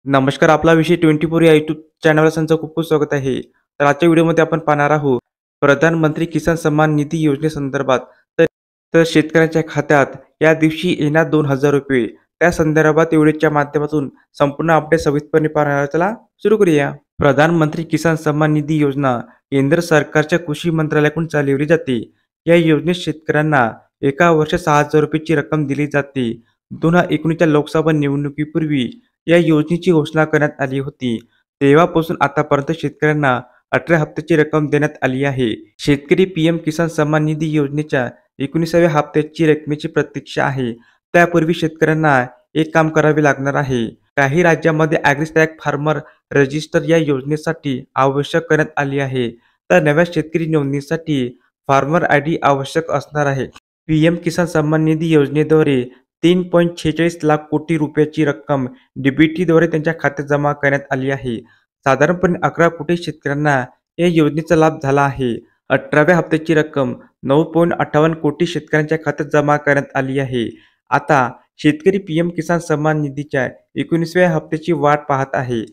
नमस्कार, आपला विषय 24 या यूट्यूब चॅनलवर तुमचं खूप खूप स्वागत आहे. तर आजच्या व्हिडिओमध्ये आपण पाहणार आहोत प्रधानमंत्री किसान सन्मान निधी योजनेसंदर्भात. तर तर शेतकऱ्यांच्या खात्यात या दिवशी येणार ₹2000 त्या संदर्भात व्हिडिओच्या माध्यमातून संपूर्ण अपडेट सविस्तरपणे पाहणार आहोत. चला सुरू करूया. प्रधानमंत्री किसान सन्मान निधी योजना केंद्र सरकारच्या कृषी मंत्रालयाकडून चालवली जाते. या योजनेत शेतकऱ्यांना एका वर्षात ₹6000 ची रक्कम दिली जाते. 2019च्या लोकसभा निवडणुकीपूर्वी या योजनेची घोषणा करण्यात आली होती. तेव्हापासून आतापर्यंत शेतकऱ्यांना 18 हप्त्याची रक्कम देण्यात आली आहे. शेतकरी पीएम किसान सन्मान निधी योजनेच्या 19व्या हप्त्याची रकमेची प्रतीक्षा आहे. त्यापूर्वी शेतकऱ्यांना एक काम करावे लागणार आहे. काही राज्यांमध्ये ॲग्रीस्टॅग फार्मर रजिस्टर या योजनेसाठी आवश्यक करण्यात आली आहे. तर नव्या शेतकरी नोंदणीसाठी फार्मर आयडी आवश्यक असणार आहे. पीएम किसान सन्मान निधी योजनेद्वारे 3.46 लाख कोटी रुपयाची रक्कम डीबीटीद्वारे त्यांच्या खात्यात जमा करण्यात आली आहे. साधारणपणे 11 कोटी शेतकऱ्यांना या योजनेचा लाभ झाला आहे. 18व्या हप्त्याची रक्कम 9.58 कोटी शेतकऱ्यांच्या खात्यात जमा करण्यात आली आहे. आता शेतकरी पीएम किसान सन्मान निधीच्या 19व्या हप्त्याची वाट पाहत आहे.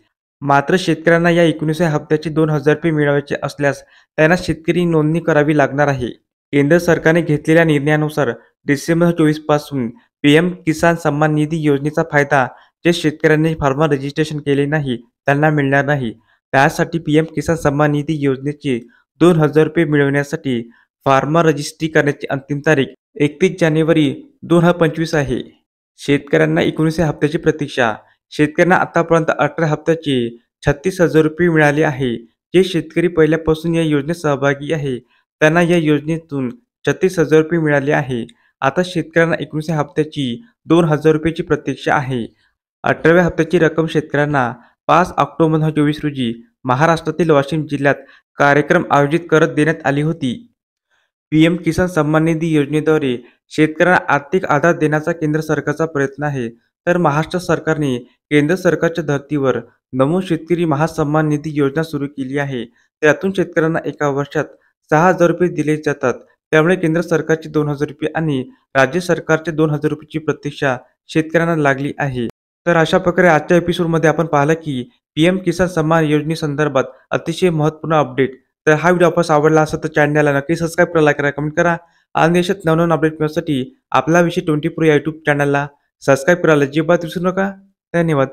मात्र शेतकऱ्यांना या 19व्या हप्त्याचे ₹2000 मिळवायचे असल्यास त्यांना शेतकरी नोंदणी करावी लागणार आहे. केंद्र सरकारने घेतलेल्या निर्णयानुसार डिसेंबर 24 पासून पीएम किसान सन्मान निधी योजनेचा फायदा जे शेतकऱ्यांनी फार्मर रजिस्ट्रेशन केले नाही त्यांना मिळणार नाही. त्यासाठी पीएम किसान सन्मान निधी योजनेचे ₹2000 मिळवण्यासाठी फार्मर रजिस्ट्री करण्याची अंतिम तारीख 31 जानेवारी 2025 आहे. शेतकऱ्यांना 19व्या हप्त्याची प्रतीक्षा. शेतकऱ्यांना आतापर्यंत 18 हप्त्याचे ₹36,000 मिळाले आहे. जे शेतकरी पहिल्यापासून या योजनेत सहभागी आहे त्यांना या योजनेतून ₹36,000 मिळाले आहे. आता शेतकऱ्यांना 19व्या हप्त्याची ₹2000 ची प्रतीक्षा आहे. 18व्या हप्त्याची रक्कम शेतकऱ्यांना 5 ऑक्टोबर 2024 रोजी महाराष्ट्रातील वाशिम जिल्ह्यात कार्यक्रम आयोजित करत देण्यात आली होती. पीएम किसान सन्मान निधी योजनेद्वारे शेतकऱ्यांना आर्थिक आधार देण्याचा केंद्र सरकारचा प्रयत्न आहे. तर महाराष्ट्र सरकारने केंद्र सरकारच्या धर्तीवर नमो शेतकरी महासन्मान निधी योजना सुरू केली आहे. त्यातून शेतकऱ्यांना एका वर्षात ₹6000 दिले जातात. त्यामुळे केंद्र सरकारचे ₹2000 आणि राज्य सरकारच्या ₹2000 ची प्रतीक्षा शेतकऱ्यांना लागली आहे. तर अशा प्रकारे आजच्या एपिसोडमध्ये आपण पाहिलं की पीएम किसान सन्मान योजनेसंदर्भात अतिशय महत्त्वपूर्ण अपडेट. तर हा व्हिडिओ आपल्यास आवडला असेल तर चॅनलला नक्की सबस्क्राईब करा, लाईक करा, कमेंट करा. आणि देशात नवनवीन अपडेट मिळवण्यासाठी आपला विषय 24 या यूट्यूब चॅनलला सबस्क्राईब करायला अजिबात विसरू नका. धन्यवाद.